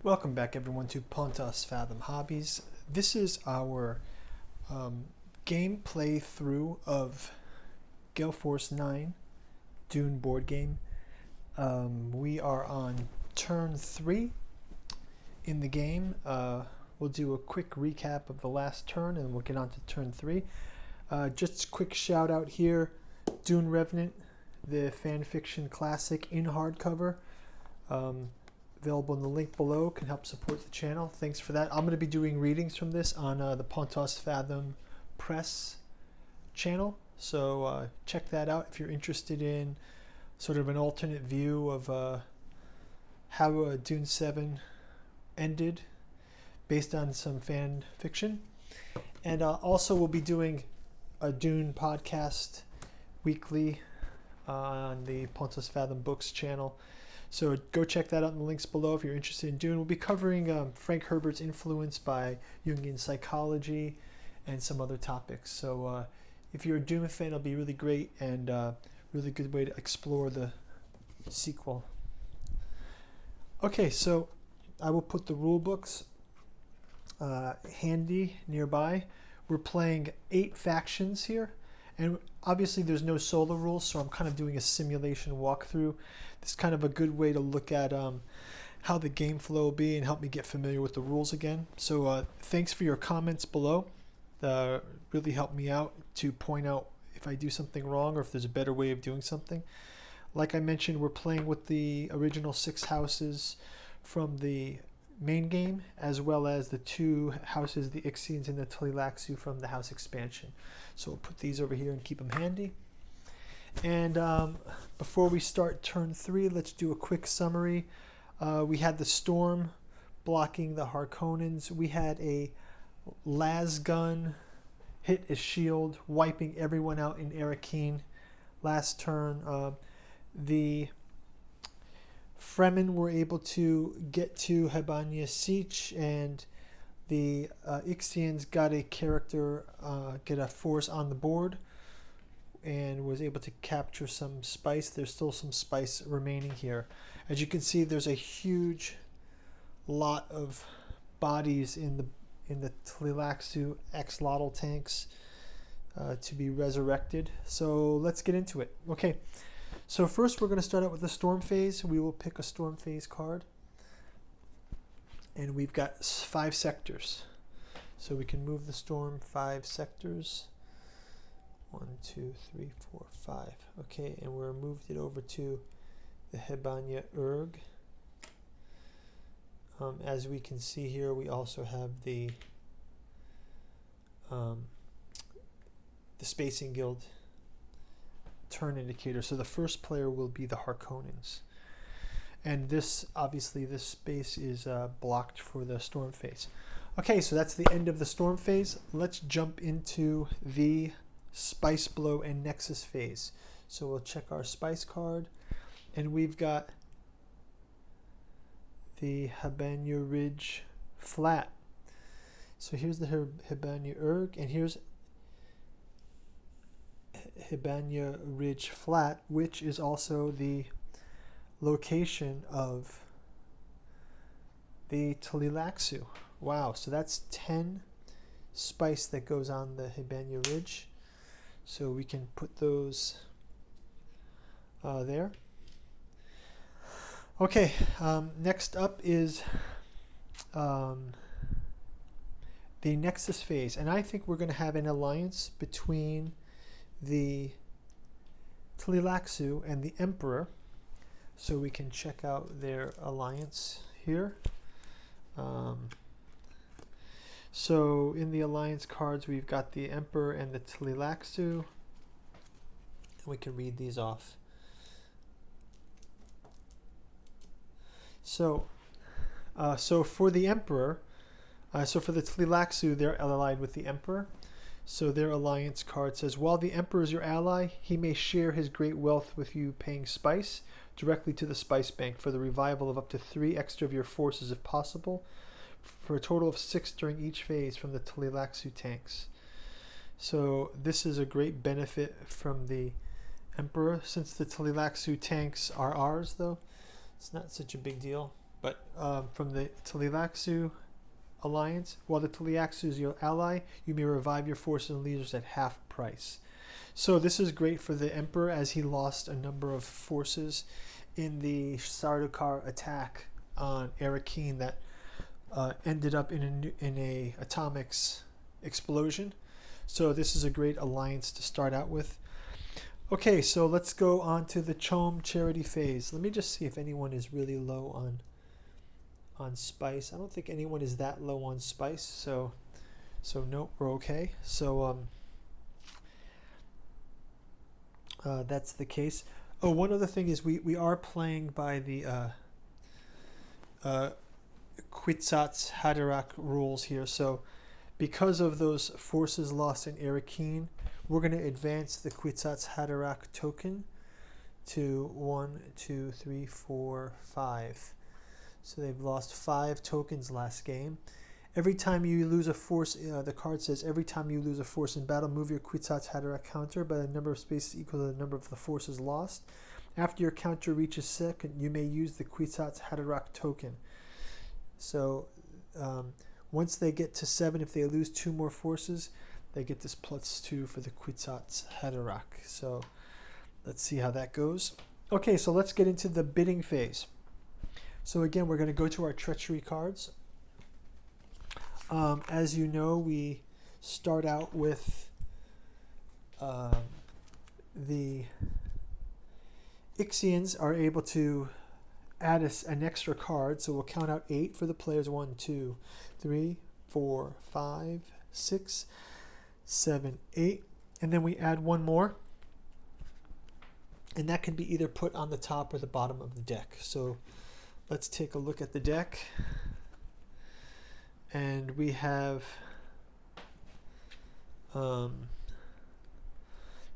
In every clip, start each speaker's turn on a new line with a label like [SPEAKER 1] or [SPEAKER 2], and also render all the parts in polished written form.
[SPEAKER 1] Welcome back everyone to Pontos Fathom Hobbies. This is our game playthrough of Gale Force 9 Dune board game. We are on turn 3 in the game. We'll do a quick recap of the last turn and we'll get on to turn 3. Just a quick shout out here, Dune Revenant, the fan fiction classic in hardcover. Available in the link below, can help support the channel. Thanks for that. I'm going to be doing readings from this on the Pontos Fathom Press channel, so check that out if you're interested in sort of an alternate view of how Dune 7 ended based on some fan fiction. And also we'll be doing a Dune podcast weekly on the Pontos Fathom Books channel. So go check that out in the links below if you're interested in Dune. We'll be covering Frank Herbert's influence by Jungian psychology and some other topics. So if you're a Dune fan, it'll be really great and really good way to explore the sequel. Okay, so I will put the rule books handy nearby. We're playing 8 factions here. And obviously there's no solo rules, so I'm kind of doing a simulation walkthrough. This is kind of a good way to look at how the game flow will be and help me get familiar with the rules again. So thanks for your comments below. Really help me out to point out if I do something wrong or if there's a better way of doing something. Like I mentioned, we're playing with the original 6 houses from the main game, as well as the 2 houses, the Ixians and the Tleilaxu from the house expansion. So we'll put these over here and keep them handy. And before we start turn 3, let's do a quick summary. We had the storm blocking the Harkonnens. We had a las gun hit a shield, wiping everyone out in Arrakeen last turn. The Fremen were able to get to Hebanya Siege, and the Ixians got a character, get a force on the board, and was able to capture some spice. There's still some spice remaining here. As you can see, there's a huge lot of bodies in the Tleilaxu Axolotl tanks to be resurrected. So let's get into it. Okay. So first we're going to start out with the storm phase. We will pick a storm phase card. And we've got 5 sectors. So we can move the storm 5 sectors. 1, 2, 3, 4, 5. Okay, and we're moved it over to the Hebanya Urg. As we can see here, we also have the Spacing Guild turn indicator. So the first player will be the Harkonnens, and this obviously this space is blocked for the storm phase. Okay, so that's the end of the storm phase. Let's jump into the spice blow and nexus phase. So we'll check our spice card, and we've got the Hebanya Ridge Flat. So here's the Hebanya Urg, and here's Hebanya Ridge Flat, which is also the location of the Tleilaxu. Wow, so that's 10 spice that goes on the Hebanya Ridge. So we can put those there. Okay, next up is the Nexus phase, and I think we're going to have an alliance between the Tleilaxu and the Emperor, so we can check out their alliance here. So in the alliance cards, we've got the Emperor and the Tleilaxu, and we can read these off. So for the Emperor, so for the Tleilaxu, they're allied with the Emperor. So their alliance card says, while the Emperor is your ally, he may share his great wealth with you, paying spice directly to the spice bank for the revival of up to 3 extra of your forces if possible, for a total of 6 during each phase from the Tleilaxu tanks. So this is a great benefit from the Emperor. Since the Tleilaxu tanks are ours, though, it's not such a big deal. but from the Tleilaxu alliance, while the Tleilaxu is your ally, you may revive your forces and leaders at half price. So this is great for the Emperor, as he lost a number of forces in the Sardaukar attack on Arakeen that ended up in a atomics explosion. So this is a great alliance to start out with. Okay, so let's go on to the Chom charity phase. Let me just see if anyone is really low on spice. I don't think anyone is that low on spice, so no, we're okay. So that's the case. Oh, one other thing is we are playing by the Kwisatz Haderach rules here. So because of those forces lost in Arakeen, we're going to advance the Kwisatz Haderach token to 1, 2, 3, 4, 5. So they've lost 5 tokens last game. Every time you lose a force, the card says, every time you lose a force in battle, move your Kwisatz Haderach counter by the number of spaces equal to the number of the forces lost. After your counter reaches 2nd, you may use the Kwisatz Haderach token. So once they get to 7, if they lose 2 more forces, they get this +2 for the Kwisatz Haderach. So let's see how that goes. Okay, so let's get into the bidding phase. So again, we're going to go to our treachery cards. As you know, we start out with the Ixians are able to add an extra card, so we'll count out 8 for the players. 1, 2, 3, 4, 5, 6, 7, 8, and then we add 1 more, and that can be either put on the top or the bottom of the deck. So let's take a look at the deck. And we have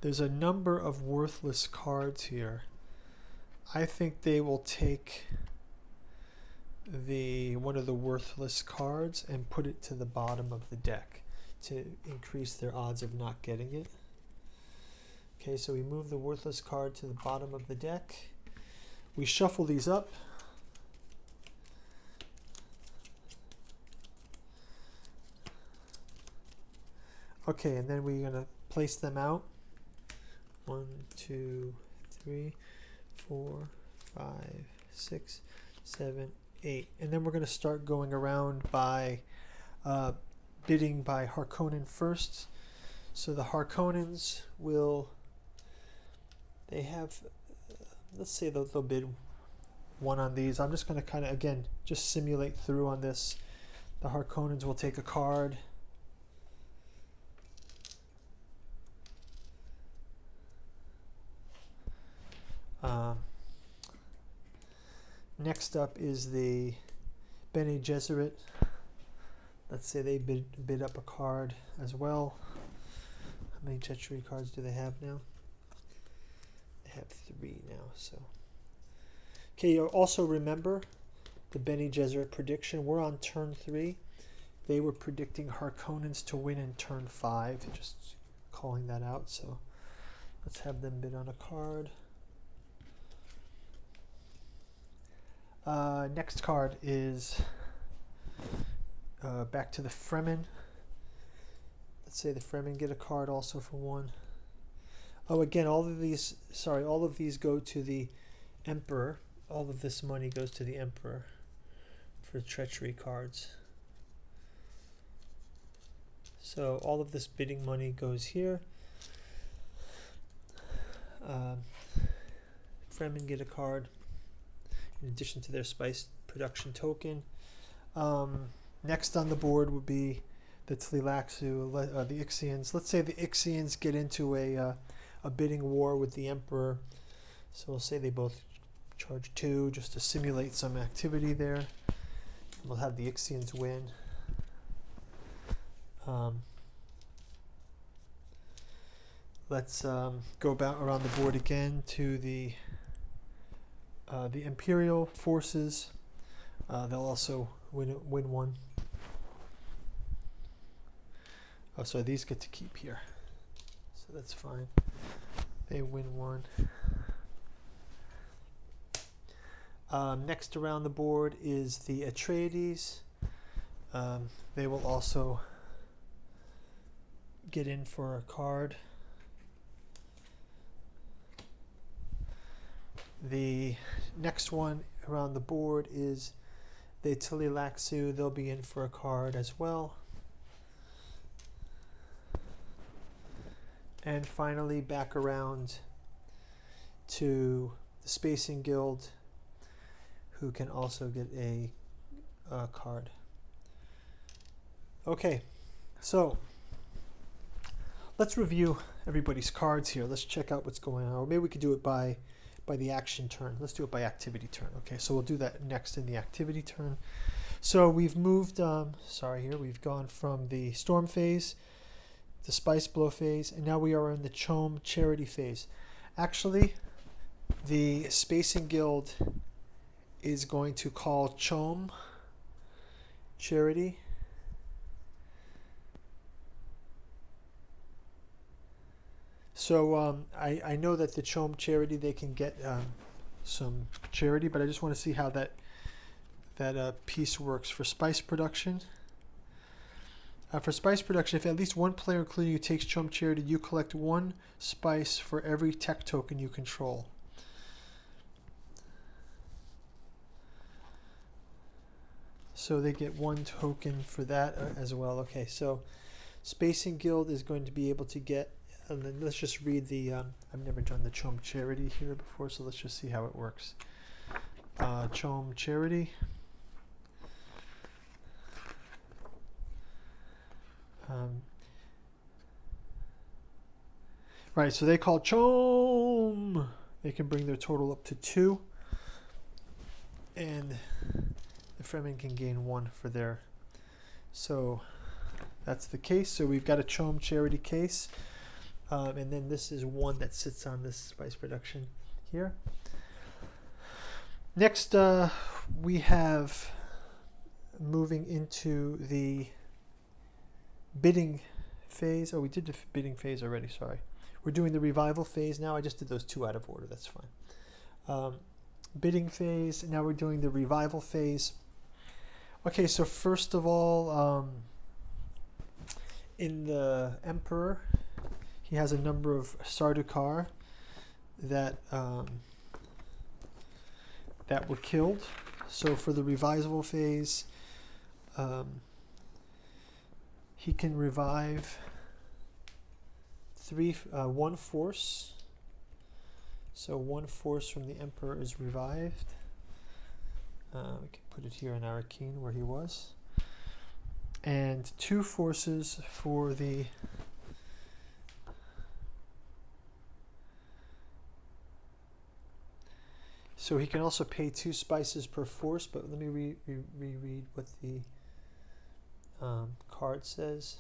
[SPEAKER 1] there's a number of worthless cards here. I think they will take one of the worthless cards and put it to the bottom of the deck to increase their odds of not getting it. Okay, so we move the worthless card to the bottom of the deck. We shuffle these up. Okay, and then we're going to place them out. 1, 2, 3, 4, 5, 6, 7, 8. And then we're going to start going around by bidding by Harkonnen first. So the Harkonnens will, they have, let's say they'll bid 1 on these. I'm just going to kind of, again, just simulate through on this. The Harkonnens will take a card. Next up is the Bene Gesserit. Let's say they bid up a card as well. How many treachery cards do they have now? They have 3 now. So, okay. You also remember the Bene Gesserit prediction. We're on turn 3. They were predicting Harkonnens to win in turn 5. Just calling that out. So let's have them bid on a card. Next card is back to the Fremen. Let's say the Fremen get a card also for 1. Oh, again, all of these go to the Emperor. All of this money goes to the Emperor for treachery cards. So all of this bidding money goes here. Fremen get a card in addition to their spice production token. Next on the board would be the Tleilaxu, the Ixians. Let's say the Ixians get into a bidding war with the Emperor. So we'll say they both charge 2 just to simulate some activity there. We'll have the Ixians win. Let's go around the board again to the Imperial forces. They'll also win 1. Oh, so these get to keep here. So that's fine. They win 1. Next around the board is the Atreides. They will also get in for a card. The next one around the board is the Tililaxu. They'll be in for a card as well. And finally, back around to the Spacing Guild, who can also get a card. Okay, so let's review everybody's cards here. Let's check out what's going on. Or maybe we could do it by the action turn. Let's do it by activity turn. Okay, so we'll do that next in the activity turn. So we've moved, we've gone from the Storm phase, the Spice Blow phase, and now we are in the Chom Charity phase. Actually, the Spacing Guild is going to call Chom Charity. So I know that the Chom Charity, they can get some charity, but I just want to see how that piece works for spice production. For spice production, if at least one player, including you, takes Chom Charity, you collect 1 spice for every tech token you control. So they get 1 token for that as well. Okay, so Spacing Guild is going to be able to get, and then let's just read the, I've never done the Chom Charity here before, so let's just see how it works. Chom Charity. Right, so they call Chom. They can bring their total up to 2. And the Fremen can gain 1 for their. So that's the case. So we've got a Chom Charity case. And then this is 1 that sits on this spice production here. Next, we have moving into the bidding phase. Oh, we did the bidding phase already, sorry. We're doing the revival phase now. I just did those 2 out of order, that's fine. Bidding phase, now we're doing the revival phase. Okay, so first of all, in the Emperor, he has a number of Sardaukar that that were killed. So for the revival phase, he can revive 1 force. So 1 force from the Emperor is revived. We can put it here in Arakeen where he was. And 2 forces for the so he can also pay 2 spices per force, but let me reread what the card says.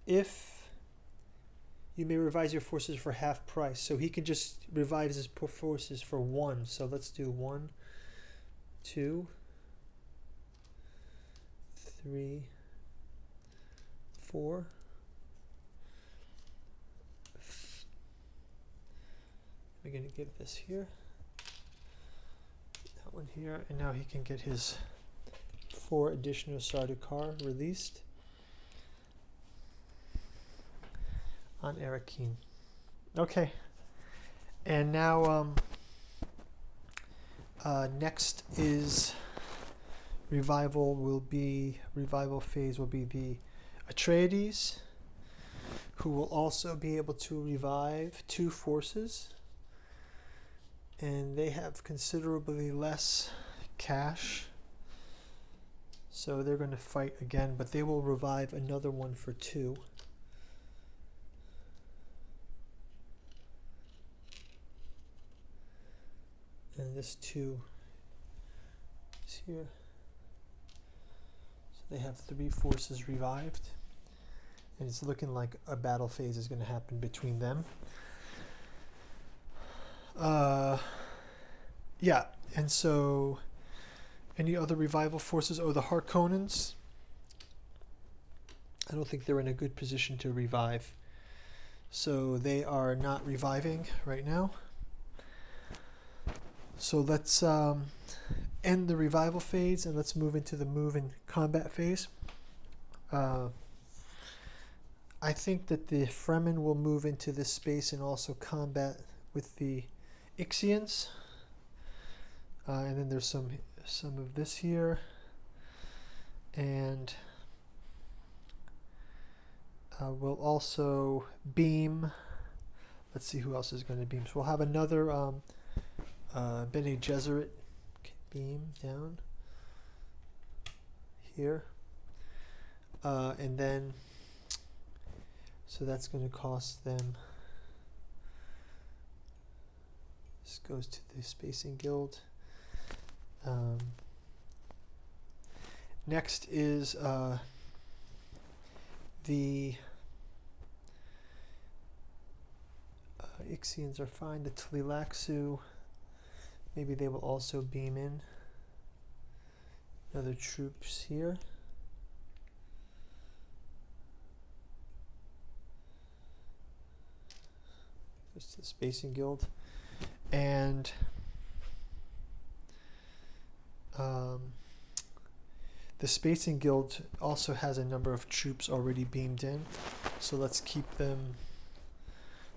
[SPEAKER 1] If you may revise your forces for half price, so he can just revise his forces for 1. So let's do 1, 2, 3, 4. We're going to give this here, that one here, and now he can get his 4 additional Sardaukar released on Arakeen. Okay, and now next is revival phase will be the Atreides, who will also be able to revive 2 forces, and they have considerably less cash, so they're going to fight again, but they will revive another one for 2. And this 2 is here. So they have 3 forces revived. And it's looking like a battle phase is going to happen between them. Yeah, and so any other revival forces? Oh, the Harkonnens. I don't think they're in a good position to revive. So they are not reviving right now. So let's end the revival phase and let's move into the move and combat phase. I think that the Fremen will move into this space and also combat with the Ixians. And then there's some of this here. And we'll also beam. Let's see who else is going to beam. So we'll have another Bene Gesserit beam down here. And then, so that's going to cost them. This goes to the Spacing Guild. Next is the Ixians are fine. The Tleilaxu, maybe they will also beam in other troops here. Just the Spacing Guild. And the Spacing Guild also has a number of troops already beamed in, so let's keep them.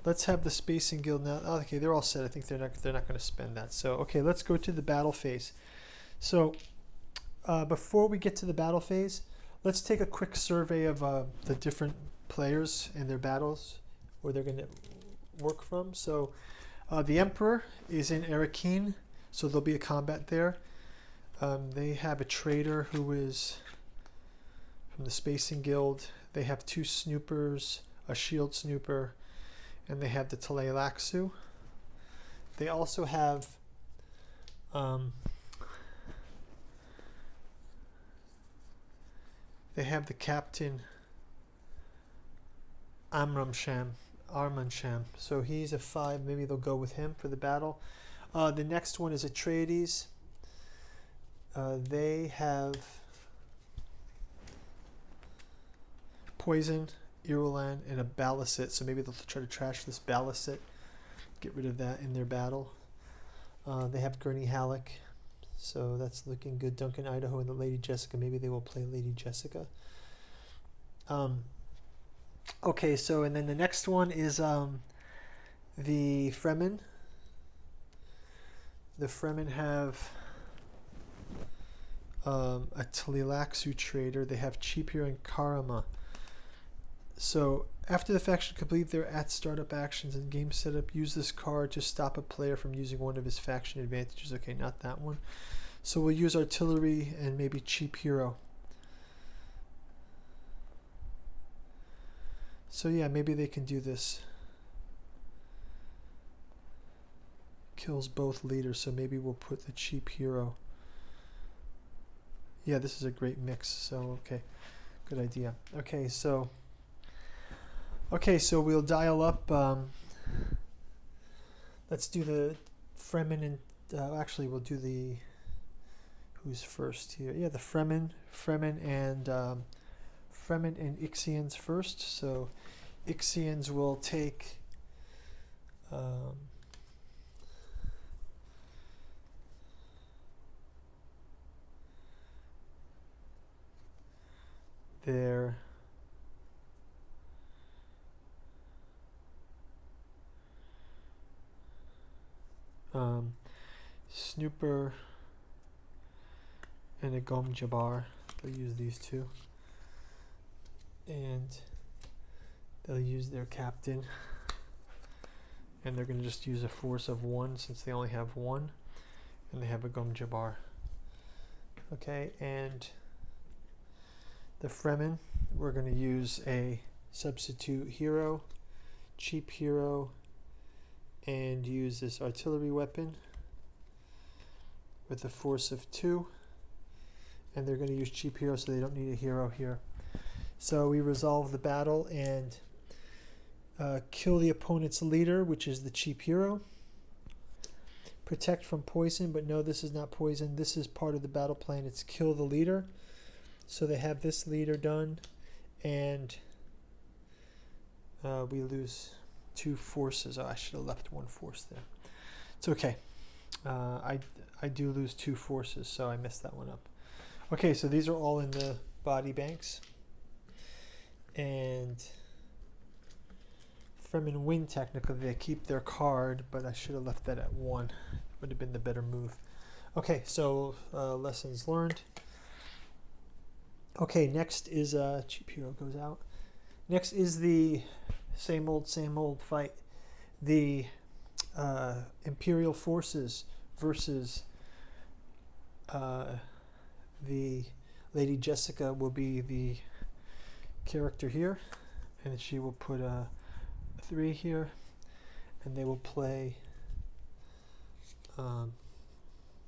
[SPEAKER 1] Let's have the Spacing Guild now. Oh, okay, they're all set. I think they're not going to spend that. So okay, let's go to the battle phase. So before we get to the battle phase, let's take a quick survey of the different players and their battles, where they're going to work from. So the Emperor is in Arakeen, so there'll be a combat there. They have a trader who is from the Spacing Guild. They have 2 snoopers, a shield snooper, and they have the Tleilaxu. They also have the captain Armansham. So he's a 5. Maybe they'll go with him for the battle. The next one is Atreides. They have poison, Irulan, and a Balisset. So maybe they'll try to trash this Balisset, get rid of that in their battle. They have Gurney Halleck, so that's looking good. Duncan Idaho and the Lady Jessica. Maybe they will play Lady Jessica. Okay, so and then the next one is the Fremen. The Fremen have a Tleilaxu trader. They have Cheap Hero and Karama. So after the faction complete their @startup actions and game setup, use this card to stop a player from using one of his faction advantages. Okay, not that one. So we'll use artillery and maybe Cheap Hero. So yeah, maybe they can do this. Kills both leaders, so maybe we'll put the Cheap Hero. Yeah, this is a great mix, so okay, good idea. Okay, so we'll dial up. Let's do the Fremen and actually we'll do the who's first here. Yeah, the Fremen and Ixians first. So Ixians will take their snooper and a Gom Jabbar. They'll use these 2. And they'll use their captain. And they're going to just use a force of 1 since they only have 1. And they have a Gom Jabbar. Okay, and the Fremen, we're going to use a substitute hero, Cheap Hero, and use this artillery weapon with a force of 2. And they're going to use Cheap Hero, so they don't need a hero here. So we resolve the battle and kill the opponent's leader, which is the Cheap Hero. Protect from poison, but no, this is not poison. This is part of the battle plan. It's kill the leader. So they have this leader done, and we lose 2 forces. Oh, I should have left 1 force there. It's okay. I do lose 2 forces, so I messed that one up. Okay, so these are all in the body banks. And Fremen win technically. They keep their card, but I should have left that at 1. Would have been the better move. Okay, so lessons learned. Okay, next is Cheap Hero goes out. Next is the same old fight. The Imperial forces versus the Lady Jessica will be the character here, and she will put a 3 here, and they will play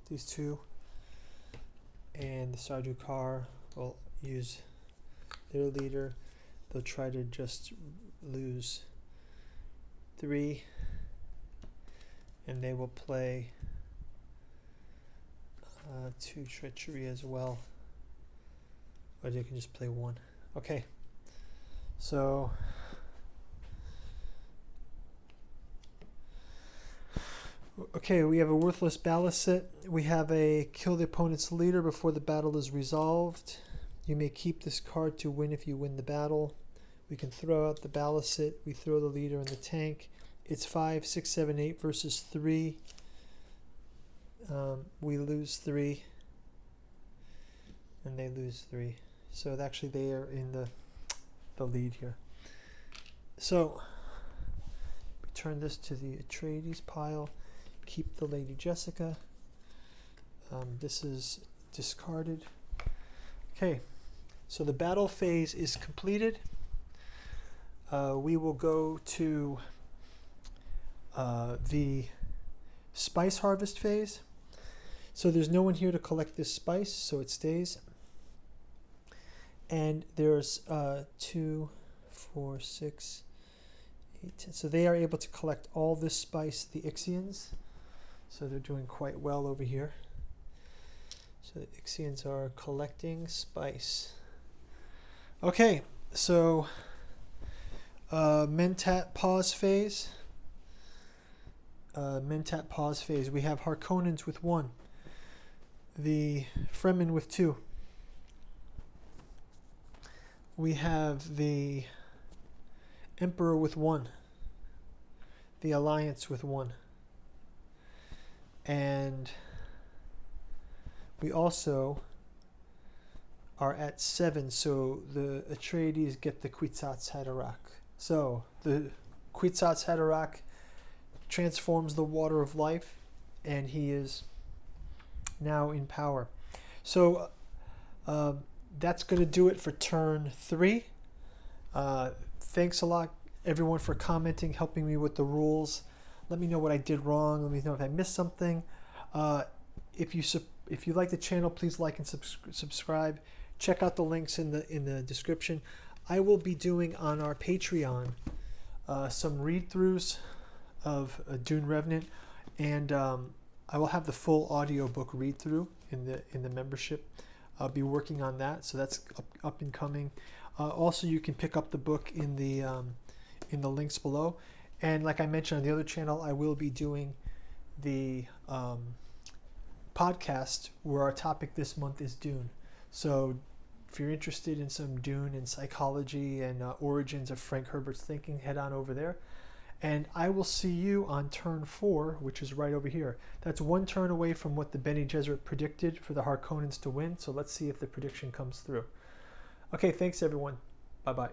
[SPEAKER 1] these 2, and the Sardaukar will use their leader. They'll try to just lose 3, and they will play 2 treachery as well, or they can just play 1. Okay, so okay, we have a worthless ballast set. We have a kill the opponent's leader before the battle is resolved. You may keep this card to win if you win the battle. We can throw out the ballast set. We throw the leader in the tank. It's 5, 6, 7, 8 versus 3. We lose 3, and they lose 3. So actually they are in the lead here. So we turn this to the Atreides pile. Keep the Lady Jessica. This is discarded. Okay, so the battle phase is completed. We will go to the spice harvest phase. So there's no one here to collect this spice, so it stays. And there's 2, 4, 6, 8, 10. So they are able to collect all this spice, the Ixians. So they're doing quite well over here. So the Ixians are collecting spice. Okay, so Mentat pause phase. Mentat pause phase. We have Harkonnens with 1. The Fremen with 2. We have the Emperor with 1. The Alliance with 1. And we also are at 7, so the Atreides get the Kwisatz Haderach. So the Kwisatz Haderach transforms the water of life, and he is now in power. So that's going to do it for turn 3. Thanks a lot, everyone, for commenting, helping me with the rules. Let me know what I did wrong. Let me know if I missed something. If you like the channel, please like and subscribe. Check out the links in the description. I will be doing on our Patreon some read-throughs of Dune Revenant, and I will have the full audiobook read-through in the membership. I'll be working on that, so that's up and coming. Also, you can pick up the book in the links below. And like I mentioned on the other channel, I will be doing the podcast where our topic this month is Dune. So if you're interested in some Dune and psychology and origins of Frank Herbert's thinking, head on over there. And I will see you on turn 4, which is right over here. That's 1 turn away from what the Bene Gesserit predicted for the Harkonnens to win. So let's see if the prediction comes through. Okay, thanks everyone. Bye-bye.